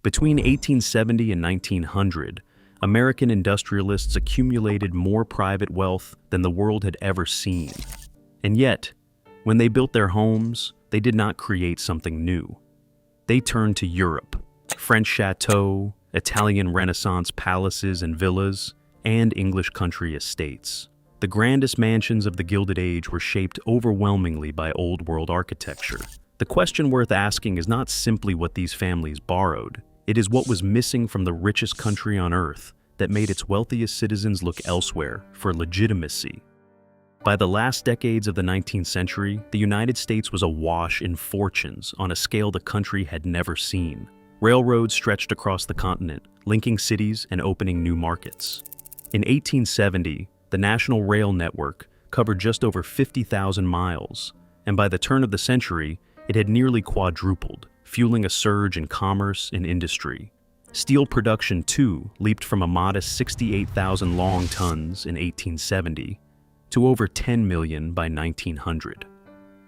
Between 1870 and 1900, American industrialists accumulated more private wealth than the world had ever seen. And yet, when they built their homes, they did not create something new. They turned to Europe, French chateaux, Italian Renaissance palaces and villas, and English country estates. The grandest mansions of the Gilded Age were shaped overwhelmingly by Old World architecture. The question worth asking is not simply what these families borrowed. It is what was missing from the richest country on earth that made its wealthiest citizens look elsewhere for legitimacy. By the last decades of the 19th century, the United States was awash in fortunes on a scale the country had never seen. Railroads stretched across the continent, linking cities and opening new markets. In 1870, the National Rail Network covered just over 50,000 miles, and by the turn of the century, it had nearly quadrupled, fueling a surge in commerce and industry. Steel production, too, leaped from a modest 68,000 long tons in 1870 to over 10 million by 1900.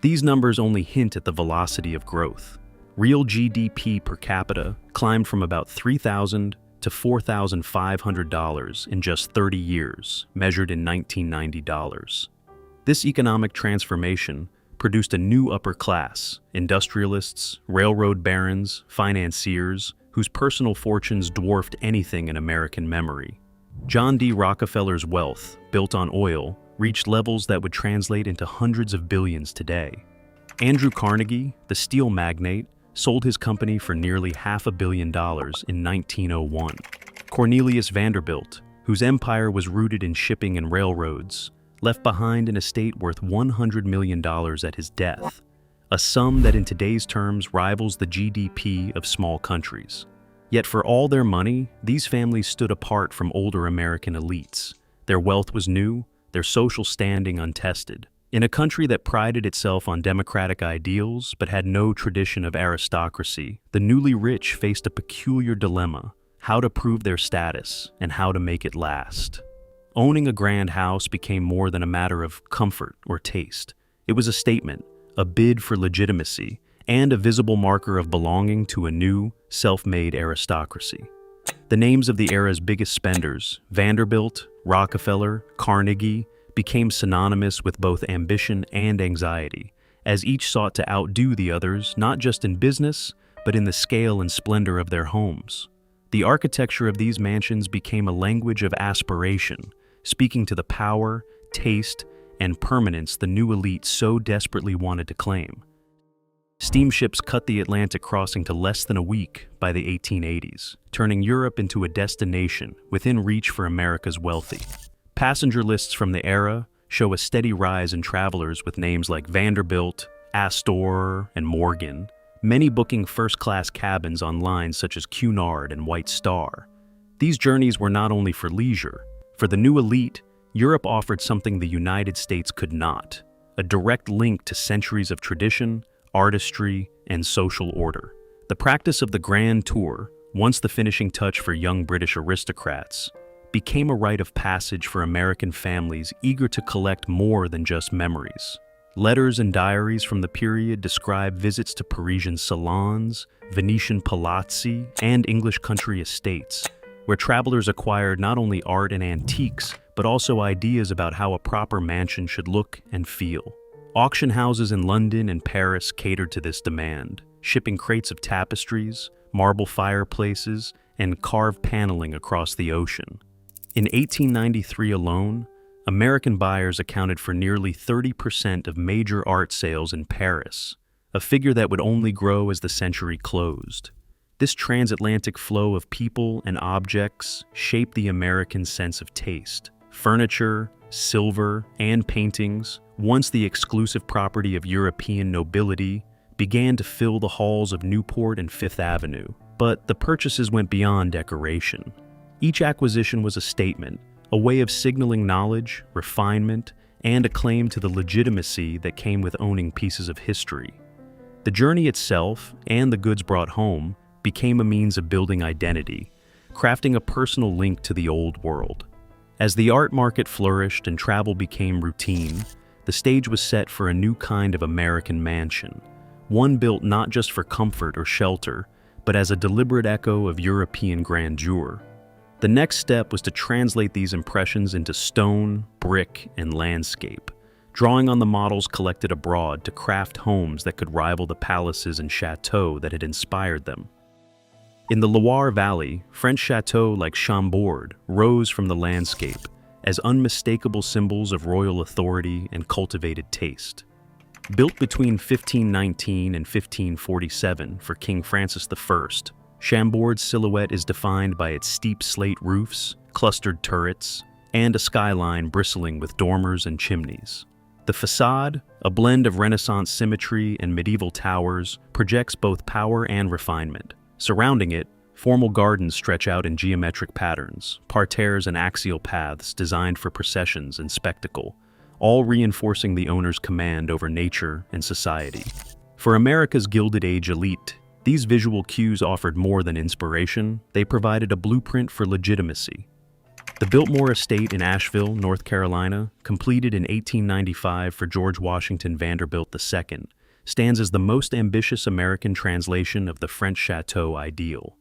These numbers only hint at the velocity of growth. Real GDP per capita climbed from about $3,000 to $4,500 in just 30 years, measured in 1990 dollars. This economic transformation produced a new upper class, industrialists, railroad barons, financiers, whose personal fortunes dwarfed anything in American memory. John D. Rockefeller's wealth, built on oil, reached levels that would translate into hundreds of billions today. Andrew Carnegie, the steel magnate, sold his company for nearly $500 million in 1901. Cornelius Vanderbilt, whose empire was rooted in shipping and railroads, left behind an estate worth $100 million at his death, a sum that in today's terms rivals the GDP of small countries. Yet for all their money, these families stood apart from older American elites. Their wealth was new, their social standing untested. In a country that prided itself on democratic ideals but had no tradition of aristocracy, the newly rich faced a peculiar dilemma: how to prove their status and how to make it last. Owning a grand house became more than a matter of comfort or taste. It was a statement, a bid for legitimacy, and a visible marker of belonging to a new, self-made aristocracy. The names of the era's biggest spenders, Vanderbilt, Rockefeller, Carnegie, became synonymous with both ambition and anxiety, as each sought to outdo the others not just in business, but in the scale and splendor of their homes. The architecture of these mansions became a language of aspiration, speaking to the power, taste, and permanence the new elite so desperately wanted to claim. Steamships cut the Atlantic crossing to less than a week by the 1880s, turning Europe into a destination within reach for America's wealthy. Passenger lists from the era show a steady rise in travelers with names like Vanderbilt, Astor, and Morgan, many booking first-class cabins on lines such as Cunard and White Star. These journeys were not only for leisure. For the new elite, Europe offered something the United States could not: a direct link to centuries of tradition, artistry, and social order. The practice of the Grand Tour, once the finishing touch for young British aristocrats, became a rite of passage for American families eager to collect more than just memories. Letters and diaries from the period describe visits to Parisian salons, Venetian palazzi, and English country estates, where travelers acquired not only art and antiques, but also ideas about how a proper mansion should look and feel. Auction houses in London and Paris catered to this demand, shipping crates of tapestries, marble fireplaces, and carved paneling across the ocean. In 1893 alone, American buyers accounted for nearly 30% of major art sales in Paris, a figure that would only grow as the century closed. This transatlantic flow of people and objects shaped the American sense of taste. Furniture, silver, and paintings, once the exclusive property of European nobility, began to fill the halls of Newport and Fifth Avenue. But the purchases went beyond decoration. Each acquisition was a statement, a way of signaling knowledge, refinement, and a claim to the legitimacy that came with owning pieces of history. The journey itself, and the goods brought home, became a means of building identity, crafting a personal link to the old world. As the art market flourished and travel became routine, the stage was set for a new kind of American mansion, one built not just for comfort or shelter, but as a deliberate echo of European grandeur. The next step was to translate these impressions into stone, brick, and landscape, drawing on the models collected abroad to craft homes that could rival the palaces and chateaux that had inspired them. In the Loire Valley, French chateaux like Chambord rose from the landscape as unmistakable symbols of royal authority and cultivated taste. Built between 1519 and 1547 for King Francis I, Chambord's silhouette is defined by its steep slate roofs, clustered turrets, and a skyline bristling with dormers and chimneys. The facade, a blend of Renaissance symmetry and medieval towers, projects both power and refinement. Surrounding it, formal gardens stretch out in geometric patterns, parterres and axial paths designed for processions and spectacle, all reinforcing the owner's command over nature and society. For America's Gilded Age elite, these visual cues offered more than inspiration, they provided a blueprint for legitimacy. The Biltmore Estate in Asheville, North Carolina, completed in 1895 for George Washington Vanderbilt II, stands as the most ambitious American translation of the French chateau ideal.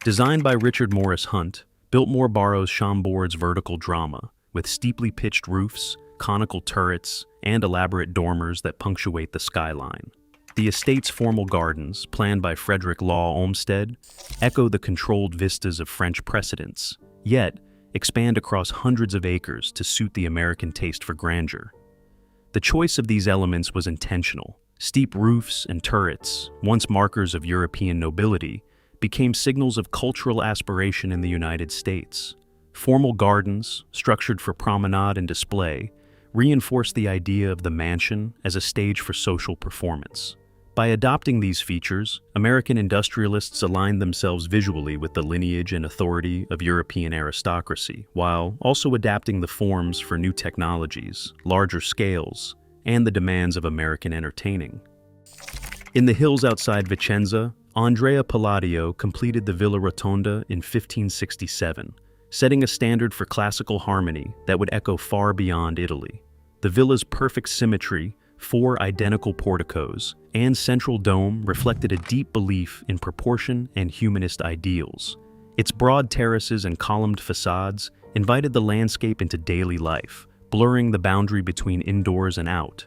Designed by Richard Morris Hunt, Biltmore borrows Chambord's vertical drama, with steeply pitched roofs, conical turrets, and elaborate dormers that punctuate the skyline. The estate's formal gardens, planned by Frederick Law Olmsted, echo the controlled vistas of French precedents, yet expand across hundreds of acres to suit the American taste for grandeur. The choice of these elements was intentional. Steep roofs and turrets, once markers of European nobility, became signals of cultural aspiration in the United States. Formal gardens, structured for promenade and display, reinforced the idea of the mansion as a stage for social performance. By adopting these features, American industrialists aligned themselves visually with the lineage and authority of European aristocracy, while also adapting the forms for new technologies, larger scales, and the demands of American entertaining. In the hills outside Vicenza, Andrea Palladio completed the Villa Rotonda in 1567, setting a standard for classical harmony that would echo far beyond Italy. The villa's perfect symmetry, 4 identical porticos, and central dome reflected a deep belief in proportion and humanist ideals. Its broad terraces and columned facades invited the landscape into daily life, blurring the boundary between indoors and out.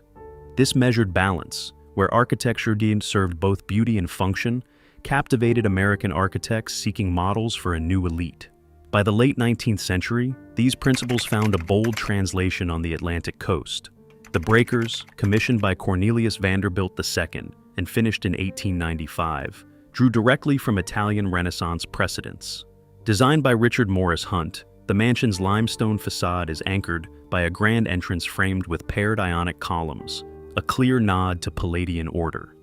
This measured balance, where architecture served both beauty and function, captivated American architects seeking models for a new elite. By the late 19th century, these principles found a bold translation on the Atlantic coast. The breakers, commissioned by Cornelius Vanderbilt II and finished in 1895, drew directly from Italian Renaissance precedents. Designed by Richard Morris Hunt, the mansion's limestone facade is anchored by a grand entrance framed with paired Ionic columns, a clear nod to Palladian order.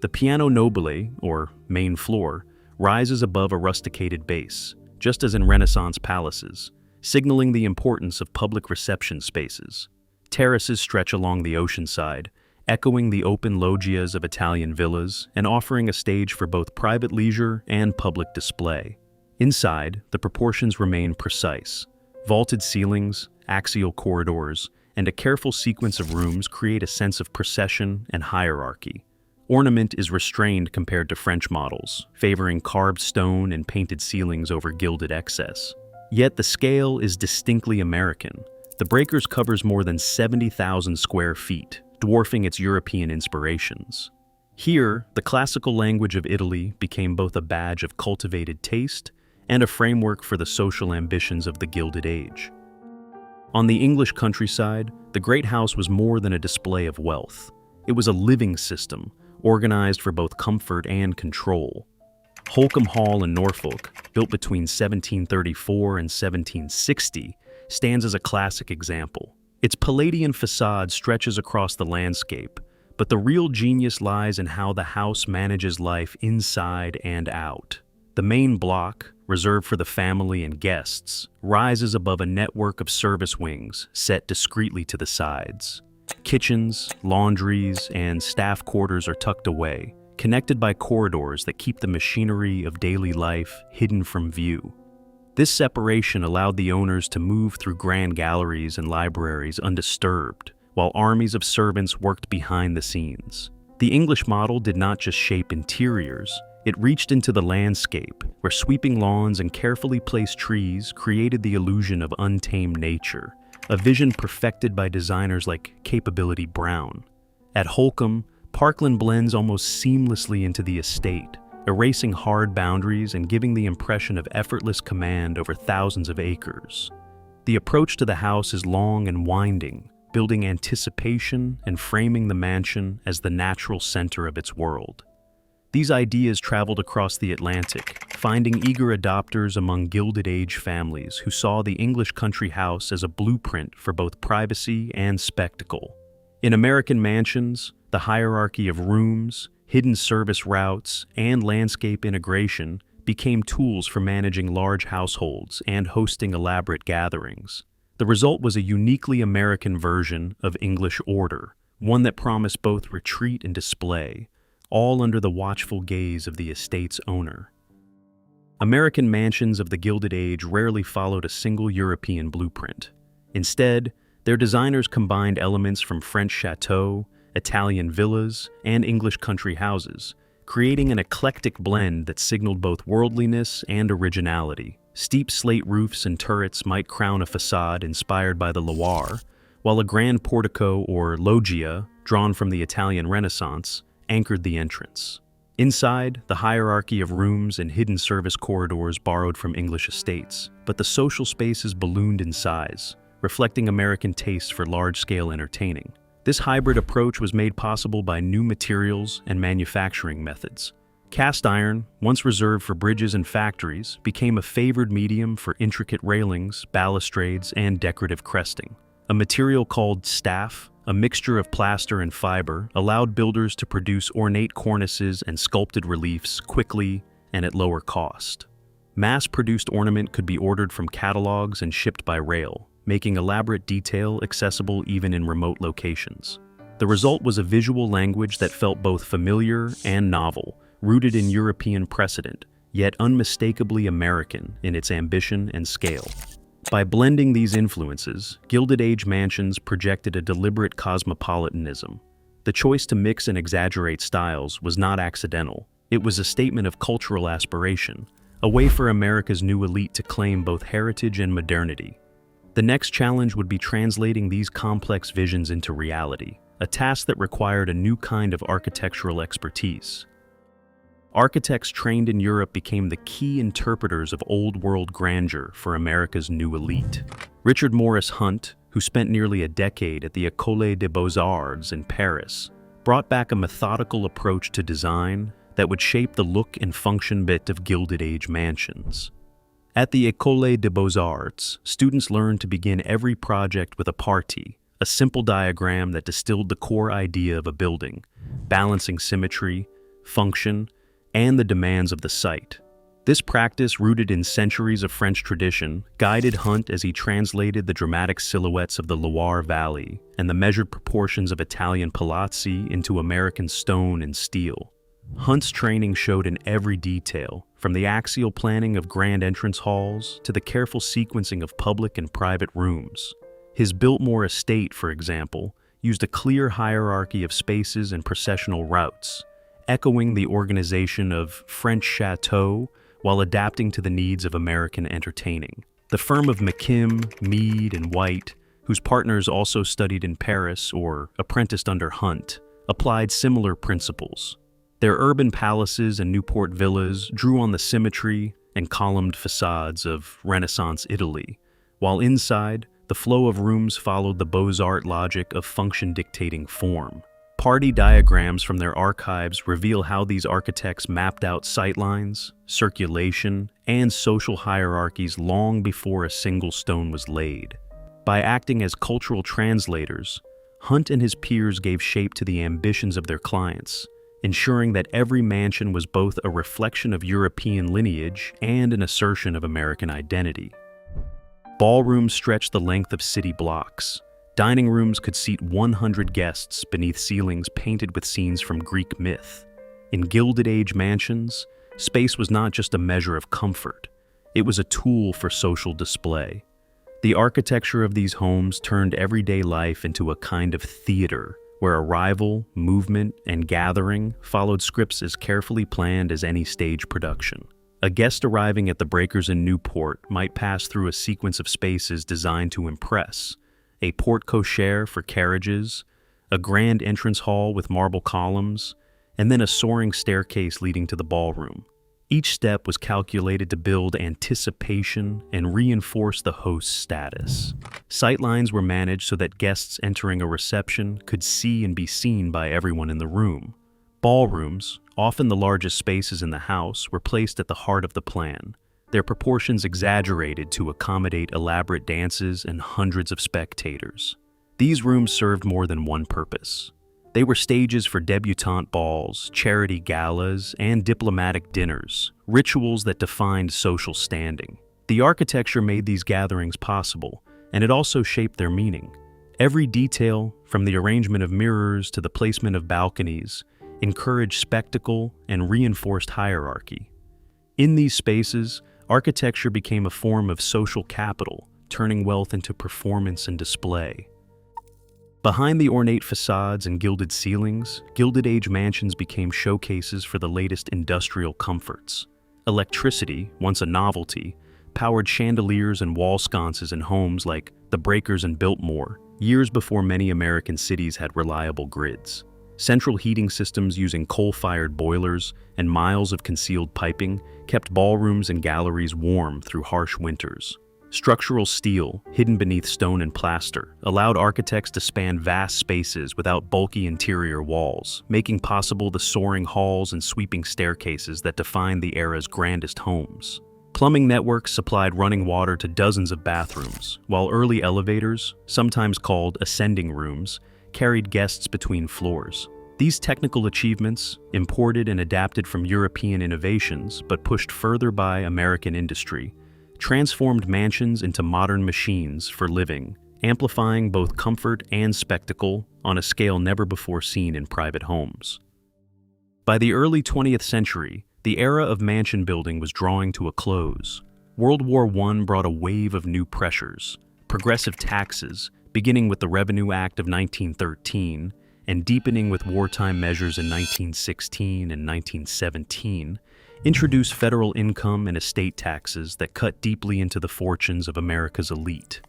The piano nobile, or main floor, rises above a rusticated base, just as in Renaissance palaces, signaling the importance of public reception spaces. Terraces stretch along the ocean side, echoing the open loggias of Italian villas and offering a stage for both private leisure and public display. Inside, the proportions remain precise. Vaulted ceilings, axial corridors, and a careful sequence of rooms create a sense of procession and hierarchy. Ornament is restrained compared to French models, favoring carved stone and painted ceilings over gilded excess. Yet the scale is distinctly American. The breakers covers more than 70,000 square feet, dwarfing its European inspirations. Here, the classical language of Italy became both a badge of cultivated taste and a framework for the social ambitions of the Gilded Age. On the English countryside, the Great House was more than a display of wealth. It was a living system, organized for both comfort and control. Holcombe Hall in Norfolk, built between 1734 and 1760, stands as a classic example. Its Palladian facade stretches across the landscape, but the real genius lies in how the house manages life inside and out. The main block, reserved for the family and guests, rises above a network of service wings set discreetly to the sides. Kitchens, laundries, and staff quarters are tucked away, connected by corridors that keep the machinery of daily life hidden from view. This separation allowed the owners to move through grand galleries and libraries undisturbed, while armies of servants worked behind the scenes. The English model did not just shape interiors, It reached into the landscape, where sweeping lawns and carefully placed trees created the illusion of untamed nature, a vision perfected by designers like Capability Brown. At Holcomb, Parkland blends almost seamlessly into the estate, erasing hard boundaries and giving the impression of effortless command over thousands of acres. The approach to the house is long and winding, building anticipation and framing the mansion as the natural center of its world. These ideas traveled across the Atlantic, finding eager adopters among Gilded Age families who saw the English country house as a blueprint for both privacy and spectacle. In American mansions, the hierarchy of rooms, hidden service routes, and landscape integration became tools for managing large households and hosting elaborate gatherings. The result was a uniquely American version of English order, one that promised both retreat and display, all under the watchful gaze of the estate's owner. American mansions of the Gilded Age rarely followed a single European blueprint. Instead, their designers combined elements from French chateaux, Italian villas, and English country houses, creating an eclectic blend that signaled both worldliness and originality. Steep slate roofs and turrets might crown a facade inspired by the Loire, while a grand portico or loggia, drawn from the Italian Renaissance, anchored the entrance. Inside, the hierarchy of rooms and hidden service corridors borrowed from English estates, but the social spaces ballooned in size, reflecting American taste for large-scale entertaining. This hybrid approach was made possible by new materials and manufacturing methods. Cast iron, once reserved for bridges and factories, became a favored medium for intricate railings, balustrades, and decorative cresting. A material called staff, a mixture of plaster and fiber, allowed builders to produce ornate cornices and sculpted reliefs quickly and at lower cost. Mass-produced ornament could be ordered from catalogs and shipped by rail, making elaborate detail accessible even in remote locations. The result was a visual language that felt both familiar and novel, rooted in European precedent, yet unmistakably American in its ambition and scale. By blending these influences, Gilded Age mansions projected a deliberate cosmopolitanism. The choice to mix and exaggerate styles was not accidental. It was a statement of cultural aspiration, a way for America's new elite to claim both heritage and modernity. The next challenge would be translating these complex visions into reality, a task that required a new kind of architectural expertise. Architects trained in Europe became the key interpreters of old-world grandeur for America's new elite. Richard Morris Hunt, who spent nearly a decade at the École des Beaux-Arts in Paris, brought back a methodical approach to design that would shape the look and function bit of Gilded Age mansions. At the École des Beaux-Arts, students learned to begin every project with a partie, a simple diagram that distilled the core idea of a building, balancing symmetry, function, and the demands of the site. This practice, rooted in centuries of French tradition, guided Hunt as he translated the dramatic silhouettes of the Loire Valley and the measured proportions of Italian palazzi into American stone and steel. Hunt's training showed in every detail, from the axial planning of grand entrance halls to the careful sequencing of public and private rooms. His Biltmore estate, for example, used a clear hierarchy of spaces and processional routes, echoing the organization of French chateaux while adapting to the needs of American entertaining. The firm of McKim, Mead, and White, whose partners also studied in Paris or apprenticed under Hunt, applied similar principles. Their urban palaces and Newport villas drew on the symmetry and columned facades of Renaissance Italy, while inside, the flow of rooms followed the Beaux-Arts logic of function dictating form. Party diagrams from their archives reveal how these architects mapped out sightlines, circulation, and social hierarchies long before a single stone was laid. By acting as cultural translators, Hunt and his peers gave shape to the ambitions of their clients, ensuring that every mansion was both a reflection of European lineage and an assertion of American identity. Ballrooms stretched the length of city blocks. Dining rooms could seat 100 guests beneath ceilings painted with scenes from Greek myth. In Gilded Age mansions, space was not just a measure of comfort, it was a tool for social display. The architecture of these homes turned everyday life into a kind of theater, where arrival, movement, and gathering followed scripts as carefully planned as any stage production. A guest arriving at the Breakers in Newport might pass through a sequence of spaces designed to impress: a porte cochere for carriages, a grand entrance hall with marble columns, and then a soaring staircase leading to the ballroom. Each step was calculated to build anticipation and reinforce the host's status. Sightlines were managed so that guests entering a reception could see and be seen by everyone in the room. Ballrooms, often the largest spaces in the house, were placed at the heart of the plan, their proportions exaggerated to accommodate elaborate dances and hundreds of spectators. These rooms served more than one purpose. They were stages for debutante balls, charity galas, and diplomatic dinners, rituals that defined social standing. The architecture made these gatherings possible, and it also shaped their meaning. Every detail, from the arrangement of mirrors to the placement of balconies, encouraged spectacle and reinforced hierarchy. In these spaces, architecture became a form of social capital, turning wealth into performance and display. Behind the ornate facades and gilded ceilings, Gilded Age mansions became showcases for the latest industrial comforts. Electricity, once a novelty, powered chandeliers and wall sconces in homes like the Breakers in Biltmore, years before many American cities had reliable grids. Central heating systems using coal-fired boilers and miles of concealed piping kept ballrooms and galleries warm through harsh winters. Structural steel, hidden beneath stone and plaster, allowed architects to span vast spaces without bulky interior walls, making possible the soaring halls and sweeping staircases that defined the era's grandest homes. Plumbing networks supplied running water to dozens of bathrooms, while early elevators, sometimes called ascending rooms, carried guests between floors. These technical achievements, imported and adapted from European innovations but pushed further by American industry, transformed mansions into modern machines for living, amplifying both comfort and spectacle on a scale never before seen in private homes. By the early 20th century, the era of mansion building was drawing to a close. World War I brought a wave of new pressures. Progressive taxes, beginning with the Revenue Act of 1913 and deepening with wartime measures in 1916 and 1917, introduced federal income and estate taxes that cut deeply into the fortunes of America's elite.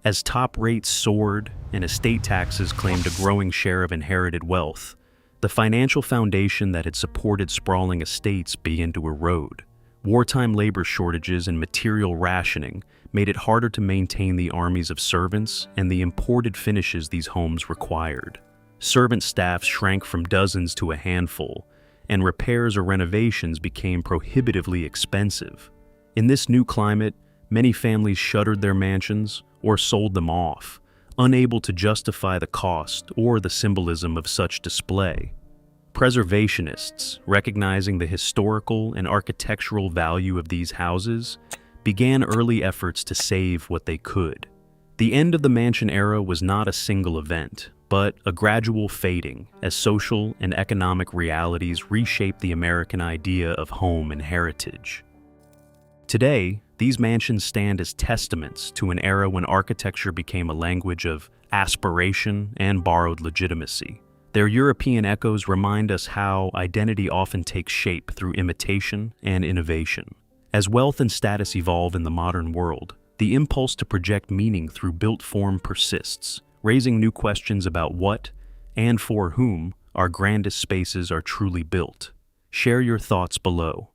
As top rates soared and estate taxes claimed a growing share of inherited wealth, the financial foundation that had supported sprawling estates began to erode. Wartime labor shortages and material rationing made it harder to maintain the armies of servants and the imported finishes these homes required. Servant staffs shrank from dozens to a handful, and repairs or renovations became prohibitively expensive. In this new climate, many families shuttered their mansions or sold them off, unable to justify the cost or the symbolism of such display. Preservationists, recognizing the historical and architectural value of these houses, began early efforts to save what they could. The end of the mansion era was not a single event, but a gradual fading as social and economic realities reshaped the American idea of home and heritage. Today, these mansions stand as testaments to an era when architecture became a language of aspiration and borrowed legitimacy. Their European echoes remind us how identity often takes shape through imitation and innovation. As wealth and status evolve in the modern world, the impulse to project meaning through built form persists, raising new questions about what, and for whom, our grandest spaces are truly built. Share your thoughts below.